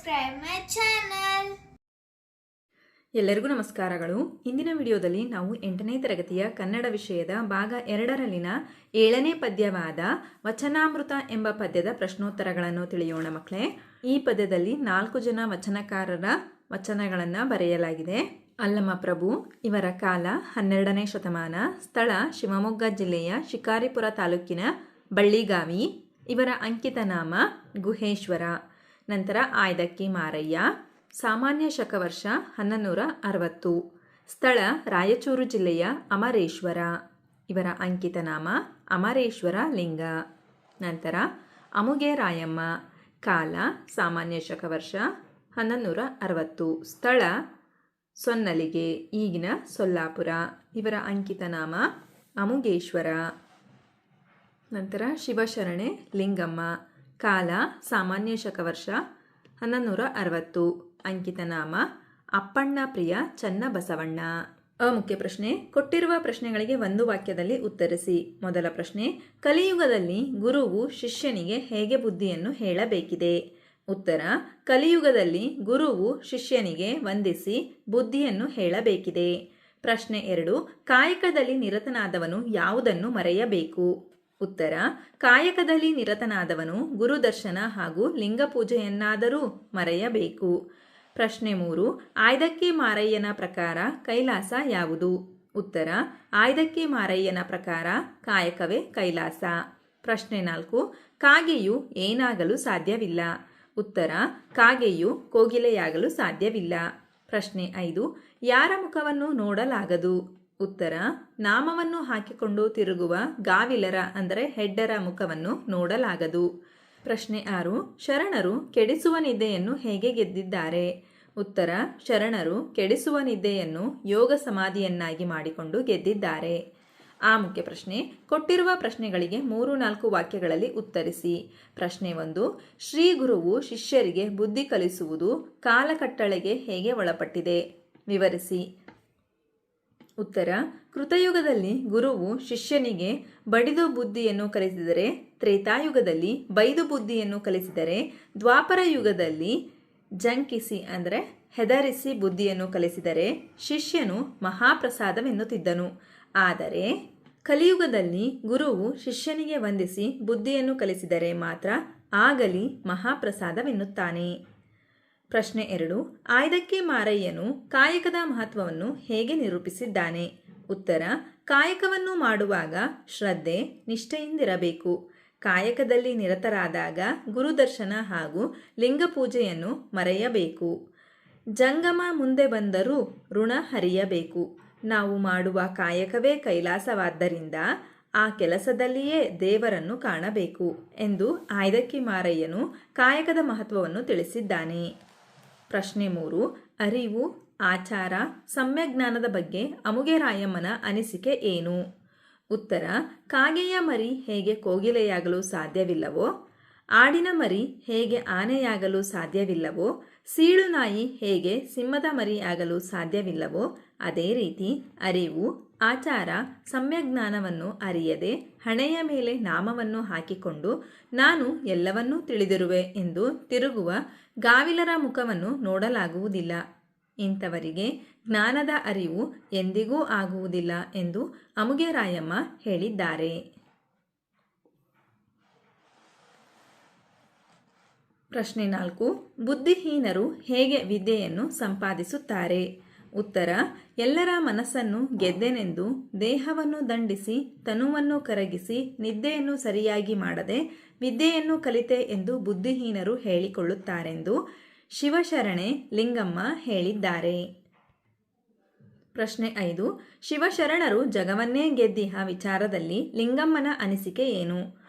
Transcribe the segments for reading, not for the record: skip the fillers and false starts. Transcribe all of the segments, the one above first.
subscribe my channel. ಎಲ್ಲರಿಗೂ ನಮಸ್ಕಾರಗಳು. ಇಂದಿನ ವಿಡಿಯೋದಲ್ಲಿ ನಾವು 8ನೇ ತರಗತಿಯ ಕನ್ನಡ ವಿಷಯದ ಭಾಗ 2ರಲ್ಲಿನ 7ನೇ ಪದ್ಯವಾದ ವಚನಾಮೃತ ಎಂಬ ಪದ್ಯದ ಪ್ರಶ್ನೋತ್ತರಗಳನ್ನು ತಿಳಿಯೋಣ ಮಕ್ಕಳೇ. ಈ ಪದ್ಯದಲ್ಲಿ 4 ಜನ ವಚನಕಾರರ ವಚನಗಳನ್ನು ಬರೆಯಲಾಗಿದೆ. ಅಲ್ಲಮ ಪ್ರಭು, ಇವರ ಕಾಲ 12ನೇ ಶತಮಾನ, ಸ್ಥಳ ಶಿವಮೊಗ್ಗ ಜಿಲ್ಲೆಯ ಶಿಕಾರಿಪುರ ತಾಲೂಕಿನ ಬಳ್ಳಿಗಾವಿ, ಇವರ ಅಂಕಿತ ನಾಮ ಗುಹೇಶ್ವರ. ನಂತರ ಆಯ್ದಕ್ಕಿ ಮಾರಯ್ಯ, ಸಾಮಾನ್ಯ ಶಕವರ್ಷ 1160, ಸ್ಥಳ ರಾಯಚೂರು ಜಿಲ್ಲೆಯ ಅಮರೇಶ್ವರ, ಇವರ ಅಂಕಿತ ನಾಮ ಅಮರೇಶ್ವರ ಲಿಂಗ. ನಂತರ ಅಮುಗೆ ರಾಯಮ್ಮ, ಕಾಲ ಸಾಮಾನ್ಯ ಶಕವರ್ಷ 1160, ಸ್ಥಳ ಸೊನ್ನಲಿಗೆ, ಈಗಿನ ಸೊಲ್ಲಾಪುರ, ಇವರ ಅಂಕಿತ ನಾಮ ಅಮುಗೇಶ್ವರ. ನಂತರ ಶಿವಶರಣೆ ಲಿಂಗಮ್ಮ, ಕಾಲ ಸಾಮಾನ್ಯ ಶಕವರ್ಷ 1160, ಅಂಕಿತ ನಾಮ ಅಪ್ಪಣ್ಣ ಪ್ರಿಯ ಚನ್ನಬಸವಣ್ಣ. ಮುಖ್ಯ ಪ್ರಶ್ನೆ, ಕೊಟ್ಟಿರುವ ಪ್ರಶ್ನೆಗಳಿಗೆ ಒಂದು ವಾಕ್ಯದಲ್ಲಿ ಉತ್ತರಿಸಿ. ಮೊದಲ ಪ್ರಶ್ನೆ, ಕಲಿಯುಗದಲ್ಲಿ ಗುರುವು ಶಿಷ್ಯನಿಗೆ ಹೇಗೆ ಬುದ್ಧಿಯನ್ನು ಹೇಳಬೇಕಿದೆ? ಉತ್ತರ, ಕಲಿಯುಗದಲ್ಲಿ ಗುರುವು ಶಿಷ್ಯನಿಗೆ ವಂದಿಸಿ ಬುದ್ಧಿಯನ್ನು ಹೇಳಬೇಕಿದೆ. ಪ್ರಶ್ನೆ 2, ಕಾಯಕದಲ್ಲಿ ನಿರತನಾದವನು ಯಾವುದನ್ನು ಮರೆಯಬೇಕು? ಉತ್ತರ, ಕಾಯಕದಲ್ಲಿ ನಿರತನಾದವನು ಗುರುದರ್ಶನ ಹಾಗೂ ಲಿಂಗಪೂಜೆಯನ್ನಾದರೂ ಮರೆಯಬೇಕು. ಪ್ರಶ್ನೆ 3, ಆಯ್ದಕ್ಕಿ ಮಾರಯ್ಯನ ಪ್ರಕಾರ ಕೈಲಾಸ ಯಾವುದು? ಉತ್ತರ, ಆಯ್ದಕ್ಕಿ ಮಾರಯ್ಯನ ಪ್ರಕಾರ ಕಾಯಕವೇ ಕೈಲಾಸ. ಪ್ರಶ್ನೆ 4, ಕಾಗೆಯು ಏನಾಗಲು ಸಾಧ್ಯವಿಲ್ಲ? ಉತ್ತರ, ಕಾಗೆಯು ಕೋಗಿಲೆಯಾಗಲು ಸಾಧ್ಯವಿಲ್ಲ. ಪ್ರಶ್ನೆ 5, ಯಾರ ಮುಖವನ್ನು ನೋಡಲಾಗದು? ಉತ್ತರ, ನಾಮವನ್ನು ಹಾಕಿಕೊಂಡು ತಿರುಗುವ ಗಾವಿಲರ ಅಂದರೆ ಹೆಡ್ಡರ ಮುಖವನ್ನು ನೋಡಲಾಗದು. ಪ್ರಶ್ನೆ 6, ಶರಣರು ಕೆಡಿಸುವ ನಿದ್ದೆಯನ್ನು ಹೇಗೆ ಗೆದ್ದಿದ್ದಾರೆ? ಉತ್ತರ, ಶರಣರು ಕೆಡಿಸುವ ನಿದ್ದೆಯನ್ನು ಯೋಗ ಸಮಾಧಿಯನ್ನಾಗಿ ಮಾಡಿಕೊಂಡು ಗೆದ್ದಿದ್ದಾರೆ. ಮುಖ್ಯ ಪ್ರಶ್ನೆ, ಕೊಟ್ಟಿರುವ ಪ್ರಶ್ನೆಗಳಿಗೆ 3-4 ವಾಕ್ಯಗಳಲ್ಲಿ ಉತ್ತರಿಸಿ. ಪ್ರಶ್ನೆ 1, ಶ್ರೀ ಗುರುವು ಶಿಷ್ಯರಿಗೆ ಬುದ್ಧಿ ಕಲಿಸುವುದು ಕಾಲಕಟ್ಟಳೆಗೆ ಹೇಗೆ ಒಳಪಟ್ಟಿದೆ? ವಿವರಿಸಿ. ಉತ್ತರ, ಕೃತಯುಗದಲ್ಲಿ ಗುರುವು ಶಿಷ್ಯನಿಗೆ ಬಡಿದು ಬುದ್ಧಿಯನ್ನು ಕಲಿಸಿದರೆ, ತ್ರೇತಾಯುಗದಲ್ಲಿ ಬೈದು ಬುದ್ಧಿಯನ್ನು ಕಲಿಸಿದರೆ, ದ್ವಾಪರ ಯುಗದಲ್ಲಿ ಜಂಕಿಸಿ ಅಂದರೆ ಹೆದರಿಸಿ ಬುದ್ಧಿಯನ್ನು ಕಲಿಸಿದರೆ ಶಿಷ್ಯನು ಮಹಾಪ್ರಸಾದವೆನ್ನುತ್ತಿದ್ದನು. ಆದರೆ ಕಲಿಯುಗದಲ್ಲಿ ಗುರುವು ಶಿಷ್ಯನಿಗೆ ವಂದಿಸಿ ಬುದ್ಧಿಯನ್ನು ಕಲಿಸಿದರೆ ಮಾತ್ರ ಆಗಲಿ ಮಹಾಪ್ರಸಾದವೆನ್ನುತ್ತಾನೆ. ಪ್ರಶ್ನೆ 2, ಆಯ್ದಕ್ಕಿ ಮಾರಯ್ಯನು ಕಾಯಕದ ಮಹತ್ವವನ್ನು ಹೇಗೆ ನಿರೂಪಿಸಿದ್ದಾನೆ? ಉತ್ತರ, ಕಾಯಕವನ್ನು ಮಾಡುವಾಗ ಶ್ರದ್ಧೆ ನಿಷ್ಠೆಯಿಂದಿರಬೇಕು. ಕಾಯಕದಲ್ಲಿ ನಿರತರಾದಾಗ ಗುರುದರ್ಶನ ಹಾಗೂ ಲಿಂಗಪೂಜೆಯನ್ನು ಮರೆಯಬೇಕು. ಜಂಗಮ ಮುಂದೆ ಬಂದರೂ ಋಣ ಹರಿಯಬೇಕು. ನಾವು ಮಾಡುವ ಕಾಯಕವೇ ಕೈಲಾಸವಾದ್ದರಿಂದ ಆ ಕೆಲಸದಲ್ಲಿಯೇ ದೇವರನ್ನು ಕಾಣಬೇಕು ಎಂದು ಆಯ್ದಕ್ಕಿ ಮಾರಯ್ಯನು ಕಾಯಕದ ಮಹತ್ವವನ್ನು ತಿಳಿಸಿದ್ದಾನೆ. ಪ್ರಶ್ನೆ 3, ಅರಿವು, ಆಚಾರ, ಸಮ್ಯಜ್ಞಾನದ ಬಗ್ಗೆ ಅಮುಗೆ ರಾಯಮ್ಮನ ಅನಿಸಿಕೆ ಏನು? ಉತ್ತರ, ಕಾಗೆಯ ಮರಿ ಹೇಗೆ ಕೋಗಿಲೆಯಾಗಲು ಸಾಧ್ಯವಿಲ್ಲವೋ, ಆಡಿನ ಮರಿ ಹೇಗೆ ಆನೆಯಾಗಲು ಸಾಧ್ಯವಿಲ್ಲವೋ, ಸೀಳು ನಾಯಿ ಹೇಗೆ ಸಿಂಹದ ಮರಿಯಾಗಲು ಸಾಧ್ಯವಿಲ್ಲವೋ, ಅದೇ ರೀತಿ ಅರಿವು, ಆಚಾರ, ಸಮ್ಯಜ್ಞಾನವನ್ನು ಅರಿಯದೆ ಹಣೆಯ ಮೇಲೆ ನಾಮವನ್ನು ಹಾಕಿಕೊಂಡು ನಾನು ಎಲ್ಲವನ್ನೂ ತಿಳಿದಿರುವೆ ಎಂದು ತಿರುಗುವ ಗಾವಿಲರ ಮುಖವನ್ನು ನೋಡಲಾಗುವುದಿಲ್ಲ. ಇಂಥವರಿಗೆ ಜ್ಞಾನದ ಅರಿವು ಎಂದಿಗೂ ಆಗುವುದಿಲ್ಲ ಎಂದು ಅಮುಗೆ ರಾಯಮ್ಮ ಹೇಳಿದ್ದಾರೆ. ಪ್ರಶ್ನೆ 4, ಬುದ್ಧಿಹೀನರು ಹೇಗೆ ವಿದ್ಯೆಯನ್ನು ಸಂಪಾದಿಸುತ್ತಾರೆ? ಉತ್ತರ, ಎಲ್ಲರ ಮನಸ್ಸನ್ನು ಗೆದ್ದೆನೆಂದು ದೇಹವನ್ನು ದಂಡಿಸಿ ತನುವನ್ನು ಕರಗಿಸಿ ನಿದ್ದೆಯನ್ನು ಸರಿಯಾಗಿ ಮಾಡದೆ ವಿದ್ಯೆಯನ್ನು ಕಲಿತೆ ಎಂದು ಬುದ್ಧಿಹೀನರು ಹೇಳಿಕೊಳ್ಳುತ್ತಾರೆಂದು ಶಿವಶರಣೆ ಲಿಂಗಮ್ಮ ಹೇಳಿದ್ದಾರೆ. ಪ್ರಶ್ನೆ 5, ಶಿವಶರಣರು ಜಗವನ್ನೇ ಗೆದ್ದಿಹ ವಿಚಾರದಲ್ಲಿ ಲಿಂಗಮ್ಮನ ಅನಿಸಿಕೆ ಏನು?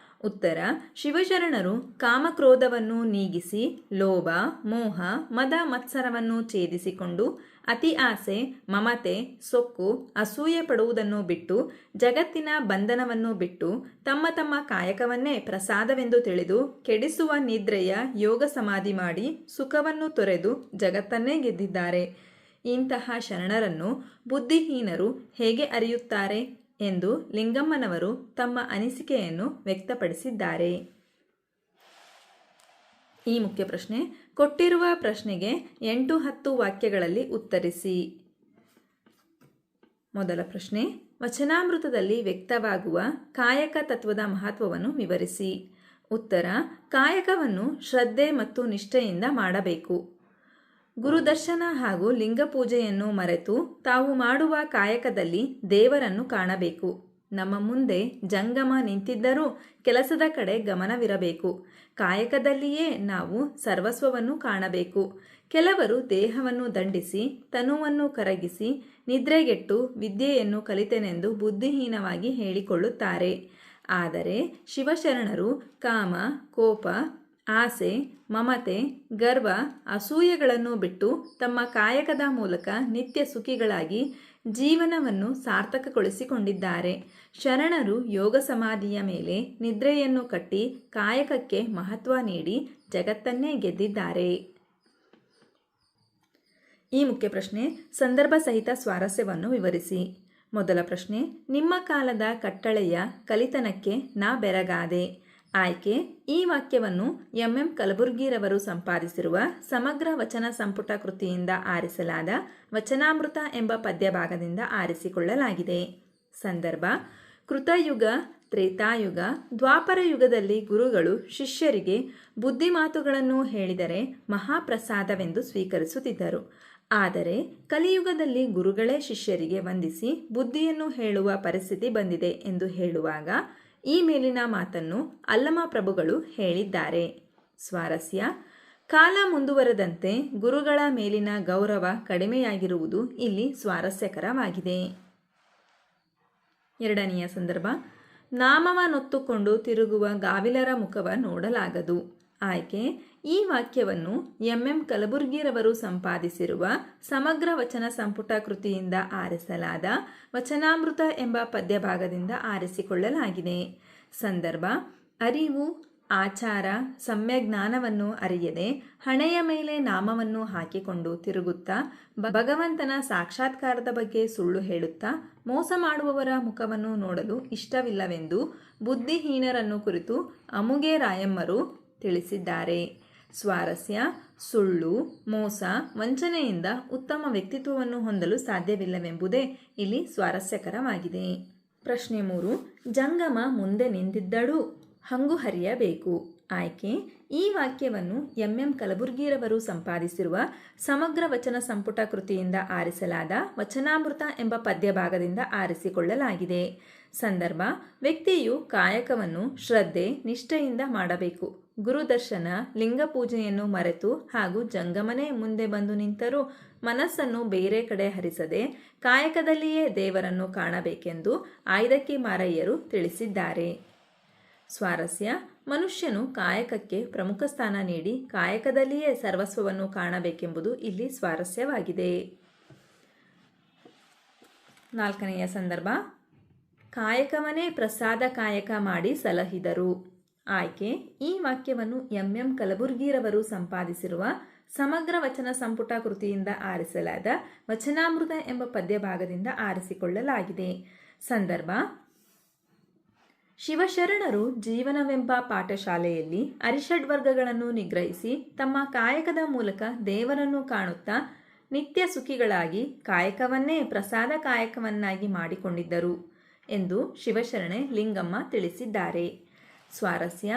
ಉತ್ತರ, ಶಿವಶರಣರು ಕಾಮಕ್ರೋಧವನ್ನು ನೀಗಿಸಿ ಲೋಭ, ಮೋಹ, ಮದ, ಮತ್ಸರವನ್ನು ಛೇದಿಸಿಕೊಂಡು ಅತಿ ಆಸೆ, ಮಮತೆ, ಸೊಕ್ಕು, ಅಸೂಯೆ ಪಡುವುದನ್ನು ಬಿಟ್ಟು ಜಗತ್ತಿನ ಬಂಧನವನ್ನು ಬಿಟ್ಟು ತಮ್ಮ ತಮ್ಮ ಕಾಯಕವನ್ನೇ ಪ್ರಸಾದವೆಂದು ತಿಳಿದು ಕೆಡಿಸುವ ನಿದ್ರೆಯ ಯೋಗ ಸಮಾಧಿ ಮಾಡಿ ಸುಖವನ್ನು ತೊರೆದು ಜಗತ್ತನ್ನೇ ಗೆದ್ದಿದ್ದಾರೆ. ಇಂತಹ ಶರಣರನ್ನು ಬುದ್ಧಿಹೀನರು ಹೇಗೆ ಅರಿಯುತ್ತಾರೆ ಎಂದು ಲಿಂಗಮ್ಮನವರು ತಮ್ಮ ಅನಿಸಿಕೆಯನ್ನು ವ್ಯಕ್ತಪಡಿಸಿದ್ದಾರೆ. ಈ ಮುಖ್ಯ ಪ್ರಶ್ನೆ. ಕೊಟ್ಟಿರುವ ಪ್ರಶ್ನೆಗೆ 8-10 ವಾಕ್ಯಗಳಲ್ಲಿ ಉತ್ತರಿಸಿ. ಮೊದಲ ಪ್ರಶ್ನೆ. ವಚನಾಮೃತದಲ್ಲಿ ವ್ಯಕ್ತವಾಗುವ ಕಾಯಕ ತತ್ವದ ಮಹತ್ವವನ್ನು ವಿವರಿಸಿ. ಉತ್ತರ. ಕಾಯಕವನ್ನು ಶ್ರದ್ಧೆ ಮತ್ತು ನಿಷ್ಠೆಯಿಂದ ಮಾಡಬೇಕು. ಗುರುದರ್ಶನ ಹಾಗೂ ಲಿಂಗ ಪೂಜೆಯನ್ನು ಮರೆತು ತಾವು ಮಾಡುವ ಕಾಯಕದಲ್ಲಿ ದೇವರನ್ನು ಕಾಣಬೇಕು. ನಮ್ಮ ಮುಂದೆ ಜಂಗಮ ನಿಂತಿದ್ದರೂ ಕೆಲಸದ ಕಡೆ ಗಮನವಿರಬೇಕು. ಕಾಯಕದಲ್ಲಿಯೇ ನಾವು ಸರ್ವಸ್ವವನ್ನು ಕಾಣಬೇಕು. ಕೆಲವರು ದೇಹವನ್ನು ದಂಡಿಸಿ ತನುವನ್ನು ಕರಗಿಸಿ ನಿದ್ರೆಗೆಟ್ಟು ವಿದ್ಯೆಯನ್ನು ಕಲಿತೆನೆಂದು ಬುದ್ಧಿಹೀನವಾಗಿ ಹೇಳಿಕೊಳ್ಳುತ್ತಾರೆ. ಆದರೆ ಶಿವಶರಣರು ಕಾಮ, ಕೋಪ, ಆಸೆ, ಮಮತೆ, ಗರ್ವ, ಅಸೂಯೆಗಳನ್ನು ಬಿಟ್ಟು ತಮ್ಮ ಕಾಯಕದ ಮೂಲಕ ನಿತ್ಯ ಸುಖಿಗಳಾಗಿ ಜೀವನವನ್ನು ಸಾರ್ಥಕಗೊಳಿಸಿಕೊಂಡಿದ್ದಾರೆ. ಶರಣರು ಯೋಗ ಸಮಾಧಿಯ ಮೇಲೆ ನಿದ್ರೆಯನ್ನು ಕಟ್ಟಿ ಕಾಯಕಕ್ಕೆ ಮಹತ್ವ ನೀಡಿ ಜಗತ್ತನ್ನೇ ಗೆದ್ದಿದ್ದಾರೆ. ಈ ಮುಖ್ಯ ಪ್ರಶ್ನೆ. ಸಂದರ್ಭ ಸಹಿತ ಸ್ವಾರಸ್ಯವನ್ನು ವಿವರಿಸಿ. ಮೊದಲ ಪ್ರಶ್ನೆ. ನಿಮ್ಮ ಕಾಲದ ಕಟ್ಟಳೆಯ ಕಲಿತನಕ್ಕೆ ನಾ ಬೆರಗಾದೆ. ಆಯ್ಕೆ. ಈ ವಾಕ್ಯವನ್ನು ಎಂ ಕಲಬುರ್ಗಿರವರು ಸಂಪಾದಿಸಿರುವ ಸಮಗ್ರ ವಚನ ಸಂಪುಟ ಕೃತಿಯಿಂದ ಆರಿಸಲಾದ ವಚನಾಮೃತ ಎಂಬ ಪದ್ಯಭಾಗದಿಂದ ಆರಿಸಿಕೊಳ್ಳಲಾಗಿದೆ. ಸಂದರ್ಭ. ಕೃತಯುಗ, ತ್ರೇತಾಯುಗ, ದ್ವಾಪರ ಯುಗದಲ್ಲಿ ಗುರುಗಳು ಶಿಷ್ಯರಿಗೆ ಬುದ್ಧಿಮಾತುಗಳನ್ನು ಹೇಳಿದರೆ ಮಹಾಪ್ರಸಾದವೆಂದು ಸ್ವೀಕರಿಸುತ್ತಿದ್ದರು. ಆದರೆ ಕಲಿಯುಗದಲ್ಲಿ ಗುರುಗಳೇ ಶಿಷ್ಯರಿಗೆ ವಂದಿಸಿ ಬುದ್ಧಿಯನ್ನು ಹೇಳುವ ಪರಿಸ್ಥಿತಿ ಬಂದಿದೆ ಎಂದು ಹೇಳುವಾಗ ಈ ಮೇಲಿನ ಮಾತನ್ನು ಅಲ್ಲಮ ಪ್ರಭುಗಳು ಹೇಳಿದ್ದಾರೆ. ಸ್ವಾರಸ್ಯ. ಕಾಲ ಮುಂದುವರೆದಂತೆ ಗುರುಗಳ ಮೇಲಿನ ಗೌರವ ಕಡಿಮೆಯಾಗಿರುವುದು ಇಲ್ಲಿ ಸ್ವಾರಸ್ಯಕರವಾಗಿದೆ. ಎರಡನೆಯ ಸಂದರ್ಭ. ನಾಮವನ್ನೊತ್ತುಕೊಂಡು ತಿರುಗುವ ಗಾವಿಲರ ಮುಖವ ನೋಡಲಾಗದು. ಆಯ್ಕೆ. ಈ ವಾಕ್ಯವನ್ನು ಎಂ ಕಲಬುರ್ಗಿರವರು ಸಂಪಾದಿಸಿರುವ ಸಮಗ್ರ ವಚನ ಸಂಪುಟ ಕೃತಿಯಿಂದ ಆರಿಸಲಾದ ವಚನಾಮೃತ ಎಂಬ ಪದ್ಯಭಾಗದಿಂದ ಆರಿಸಿಕೊಳ್ಳಲಾಗಿದೆ. ಸಂದರ್ಭ. ಅರಿವು, ಆಚಾರ, ಸಮ್ಯಜ್ಞಾನವನ್ನು ಅರಿಯದೆ ಹಣೆಯ ಮೇಲೆ ನಾಮವನ್ನು ಹಾಕಿಕೊಂಡು ತಿರುಗುತ್ತಾ ಭಗವಂತನ ಸಾಕ್ಷಾತ್ಕಾರದ ಬಗ್ಗೆ ಸುಳ್ಳು ಹೇಳುತ್ತಾ ಮೋಸ ಮಾಡುವವರ ಮುಖವನ್ನು ನೋಡಲು ಇಷ್ಟವಿಲ್ಲವೆಂದು ಬುದ್ಧಿಹೀನರನ್ನು ಕುರಿತು ಅಮುಗೆ ರಾಯಮ್ಮರು ತಿಳಿಸಿದ್ದಾರೆ. ಸ್ವಾರಸ್ಯ. ಸುಳ್ಳು, ಮೋಸ, ವಂಚನೆಯಿಂದ ಉತ್ತಮ ವ್ಯಕ್ತಿತ್ವವನ್ನು ಹೊಂದಲು ಸಾಧ್ಯವಿಲ್ಲವೆಂಬುದೇ ಇಲ್ಲಿ ಸ್ವಾರಸ್ಯಕರವಾಗಿದೆ. ಪ್ರಶ್ನೆ 3. ಜಂಗಮ ಮುಂದೆ ನಿಂತಿದ್ದಳು ಹಂಗು ಹರಿಯಬೇಕು. ಆಯ್ಕೆ. ಈ ವಾಕ್ಯವನ್ನು ಎಂ ಕಲಬುರ್ಗಿರವರು ಸಂಪಾದಿಸಿರುವ ಸಮಗ್ರ ವಚನ ಸಂಪುಟ ಕೃತಿಯಿಂದ ಆರಿಸಲಾದ ವಚನಾಮೃತ ಎಂಬ ಪದ್ಯಭಾಗದಿಂದ ಆರಿಸಿಕೊಳ್ಳಲಾಗಿದೆ. ಸಂದರ್ಭ. ವ್ಯಕ್ತಿಯು ಕಾಯಕವನ್ನು ಶ್ರದ್ಧೆ, ನಿಷ್ಠೆಯಿಂದ ಮಾಡಬೇಕು. ಗುರುದರ್ಶನ, ಲಿಂಗ ಪೂಜೆಯನ್ನು ಮರೆತು ಹಾಗೂ ಜಂಗಮನೇ ಮುಂದೆ ಬಂದು ನಿಂತರೂ ಮನಸ್ಸನ್ನು ಬೇರೆ ಕಡೆ ಹರಿಸದೆ ಕಾಯಕದಲ್ಲಿಯೇ ದೇವರನ್ನು ಕಾಣಬೇಕೆಂದು ಆಯ್ದಕ್ಕಿ ಮಾರಯ್ಯರು ತಿಳಿಸಿದ್ದಾರೆ. ಸ್ವಾರಸ್ಯ. ಮನುಷ್ಯನು ಕಾಯಕಕ್ಕೆ ಪ್ರಮುಖ ಸ್ಥಾನ ನೀಡಿ ಕಾಯಕದಲ್ಲಿಯೇ ಸರ್ವಸ್ವವನ್ನು ಕಾಣಬೇಕೆಂಬುದು ಇಲ್ಲಿ ಸ್ವಾರಸ್ಯವಾಗಿದೆ. ನಾಲ್ಕನೆಯ ಸಂದರ್ಭ. ಕಾಯಕವನ್ನೇ ಪ್ರಸಾದ ಕಾಯಕ ಮಾಡಿ ಸಲಹಿದರು. ಆಯ್ಕೆ. ಈ ವಾಕ್ಯವನ್ನು ಎಂ ಕಲಬುರ್ಗಿರವರು ಸಂಪಾದಿಸಿರುವ ಸಮಗ್ರ ವಚನ ಸಂಪುಟ ಕೃತಿಯಿಂದ ಆರಿಸಲಾದ ವಚನಾಮೃತ ಎಂಬ ಪದ್ಯಭಾಗದಿಂದ ಆರಿಸಿಕೊಳ್ಳಲಾಗಿದೆ. ಸಂದರ್ಭ. ಶಿವಶರಣರು ಜೀವನವೆಂಬ ಪಾಠಶಾಲೆಯಲ್ಲಿ ಅರಿಷಡ್ವರ್ಗಗಳನ್ನು ನಿಗ್ರಹಿಸಿ ತಮ್ಮ ಕಾಯಕದ ಮೂಲಕ ದೇವರನ್ನು ಕಾಣುತ್ತಾ ನಿತ್ಯ ಸುಖಿಗಳಾಗಿ ಕಾಯಕವನ್ನೇ ಪ್ರಸಾದ ಕಾಯಕವನ್ನಾಗಿ ಮಾಡಿಕೊಂಡಿದ್ದರು ಎಂದು ಶಿವಶರಣೆ ಲಿಂಗಮ್ಮ ತಿಳಿಸಿದ್ದಾರೆ. ಸ್ವಾರಸ್ಯ.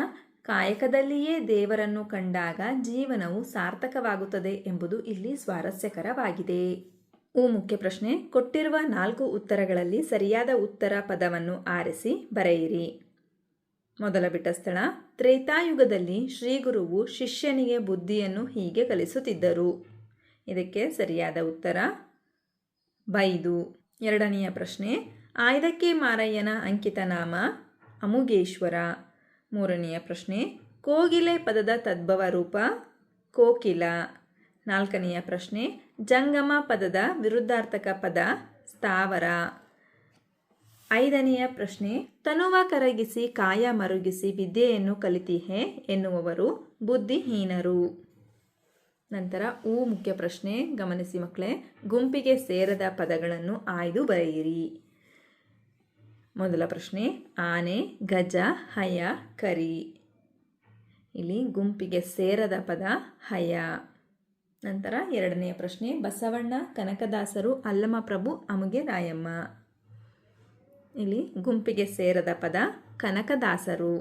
ಕಾಯಕದಲ್ಲಿಯೇ ದೇವರನ್ನು ಕಂಡಾಗ ಜೀವನವು ಸಾರ್ಥಕವಾಗುತ್ತದೆ ಎಂಬುದು ಇಲ್ಲಿ ಸ್ವಾರಸ್ಯಕರವಾಗಿದೆ. ಮುಖ್ಯ ಪ್ರಶ್ನೆ. ಕೊಟ್ಟಿರುವ 4 ಉತ್ತರಗಳಲ್ಲಿ ಸರಿಯಾದ ಉತ್ತರ ಪದವನ್ನು ಆರಿಸಿ ಬರೆಯಿರಿ. ಮೊದಲ ಬಿಟ್ಟ ಸ್ಥಳ. ತ್ರೇತಾಯುಗದಲ್ಲಿ ಶ್ರೀಗುರುವು ಶಿಷ್ಯನಿಗೆ ಬುದ್ಧಿಯನ್ನು ಹೀಗೆ ಕಲಿಸುತ್ತಿದ್ದರು. ಇದಕ್ಕೆ ಸರಿಯಾದ ಉತ್ತರ ಬೈದು. ಎರಡನೆಯ ಪ್ರಶ್ನೆ. ಆಯ್ದಕ್ಕಿ ಮಾರಯ್ಯನ ಅಂಕಿತ ನಾಮ ಅಮುಗೇಶ್ವರ. ಮೂರನೆಯ ಪ್ರಶ್ನೆ. ಕೋಗಿಲೆ ಪದದ ತದ್ಭವ ರೂಪ ಕೋಕಿಲ. ನಾಲ್ಕನೆಯ ಪ್ರಶ್ನೆ. ಜಂಗಮ ಪದದ ವಿರುದ್ಧಾರ್ಥಕ ಪದ ಸ್ಥಾವರ. ಐದನೆಯ ಪ್ರಶ್ನೆ. ತನುವ ಕರಗಿಸಿ ಕಾಯ ಮರುಗಿಸಿ ವಿದ್ಯೆಯನ್ನು ಕಲಿತಿಹೆ ಎನ್ನುವವರು ಬುದ್ಧಿಹೀನರು. ನಂತರ ಮುಖ್ಯ ಪ್ರಶ್ನೆ. ಗಮನಿಸಿ ಮಕ್ಕಳೇ. ಗುಂಪಿಗೆ ಸೇರದ ಪದಗಳನ್ನು ಆಯ್ದು ಬರೆಯಿರಿ. ಮೊದಲ ಪ್ರಶ್ನೆ. ಆನೆ, ಗಜ, ಹಯ, ಕರಿ. ಇಲ್ಲಿ ಗುಂಪಿಗೆ ಸೇರದ ಪದ ಹಯ. ನಂತರ ಎರಡನೆಯ ಪ್ರಶ್ನೆ, ಬಸವಣ್ಣ, ಕನಕದಾಸರು, ಅಲ್ಲಮಪ್ರಭು, ಅಮುಗೆ ರಾಯಮ್ಮ. ಇಲ್ಲಿ ಗುಂಪಿಗೆ ಸೇರದ ಪದ ಕನಕದಾಸರು.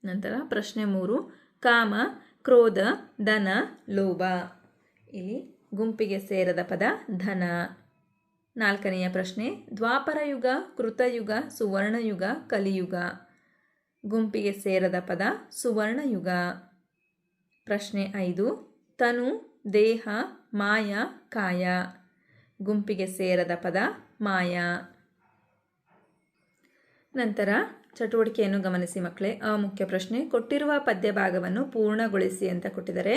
ನಂತರ ಪ್ರಶ್ನೆ 3, ಕಾಮ, ಕ್ರೋಧ, ಧನ, ಲೋಭ. ಇಲ್ಲಿ ಗುಂಪಿಗೆ ಸೇರದ ಪದ ಧನ. ನಾಲ್ಕನೆಯ ಪ್ರಶ್ನೆ, ದ್ವಾಪರ ಯುಗ, ಕೃತಯುಗ, ಸುವರ್ಣಯುಗ, ಕಲಿಯುಗ. ಗುಂಪಿಗೆ ಸೇರದ ಪದ ಸುವರ್ಣಯುಗ. ಪ್ರಶ್ನೆ 5, ತನು, ದೇಹ, ಮಾಯ, ಕಾಯ. ಗುಂಪಿಗೆ ಸೇರದ ಪದ ಮಾಯ. ನಂತರ ಚಟುವಟಿಕೆಯನ್ನು ಗಮನಿಸಿ ಮಕ್ಕಳೇ. ಮುಖ್ಯ ಪ್ರಶ್ನೆ, ಕೊಟ್ಟಿರುವ ಪದ್ಯ ಭಾಗವನ್ನು ಪೂರ್ಣಗೊಳಿಸಿ ಅಂತ ಕೊಟ್ಟಿದ್ದಾರೆ.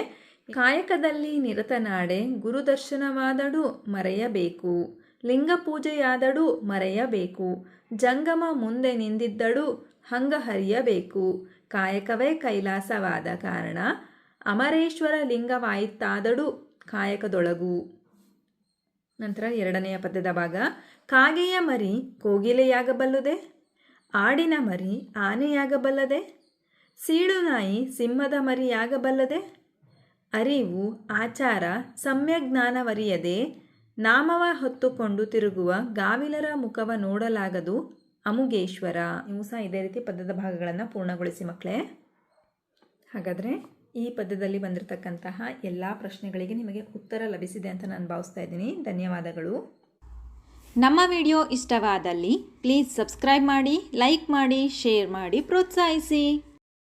ಕಾಯಕದಲ್ಲಿ ನಿರತನಾಡೆ, ಗುರುದರ್ಶನವಾದಡು ಮರೆಯಬೇಕು, ಲಿಂಗ ಪೂಜೆಯಾದಡು ಮರೆಯಬೇಕು, ಜಂಗಮ ಮುಂದೆ ನಿಂದಿದ್ದಡು ಹಂಗ ಹರಿಯಬೇಕು, ಕಾಯಕವೇ ಕೈಲಾಸವಾದ ಕಾರಣ ಅಮರೇಶ್ವರ ಲಿಂಗವಾಯಿತಾದಡು ಕಾಯಕದೊಳಗು. ನಂತರ ಎರಡನೆಯ ಪದ್ಯದ ಭಾಗ, ಕಾಗೆಯ ಮರಿ ಕೋಗಿಲೆಯಾಗಬಲ್ಲುದೆ, ಆಡಿನ ಮರಿ ಆನೆಯಾಗಬಲ್ಲದೆ, ಸೀಳುನಾಯಿ ಸಿಂಹದ ಮರಿಯಾಗಬಲ್ಲದೆ, ಅರಿವು ಆಚಾರ ಸಮ್ಯಜ್ಞಾನವರಿಯದೆ ನಾಮವ ಹೊತ್ತುಕೊಂಡು ತಿರುಗುವ ಗಾವಿಲರ ಮುಖವ ನೋಡಲಾಗದು ಅಮುಗೇಶ್ವರ. ನೀವು ಸಹ ಇದೇ ರೀತಿ ಪದ್ಯದ ಭಾಗಗಳನ್ನು ಪೂರ್ಣಗೊಳಿಸಿ ಮಕ್ಕಳೇ. ಹಾಗಾದರೆ ಈ ಪದ್ಯದಲ್ಲಿ ಬಂದಿರತಕ್ಕಂತಹ ಎಲ್ಲ ಪ್ರಶ್ನೆಗಳಿಗೆ ನಿಮಗೆ ಉತ್ತರ ಲಭಿಸಿದೆ ಅಂತ ನಾನು ಭಾವಿಸ್ತಾ ಇದ್ದೀನಿ. ಧನ್ಯವಾದಗಳು. ನಮ್ಮ ವಿಡಿಯೋ ಇಷ್ಟವಾದಲ್ಲಿ ಪ್ಲೀಸ್ ಸಬ್ಸ್ಕ್ರೈಬ್ ಮಾಡಿ, ಲೈಕ್ ಮಾಡಿ, ಶೇರ್ ಮಾಡಿ, ಪ್ರೋತ್ಸಾಹಿಸಿ.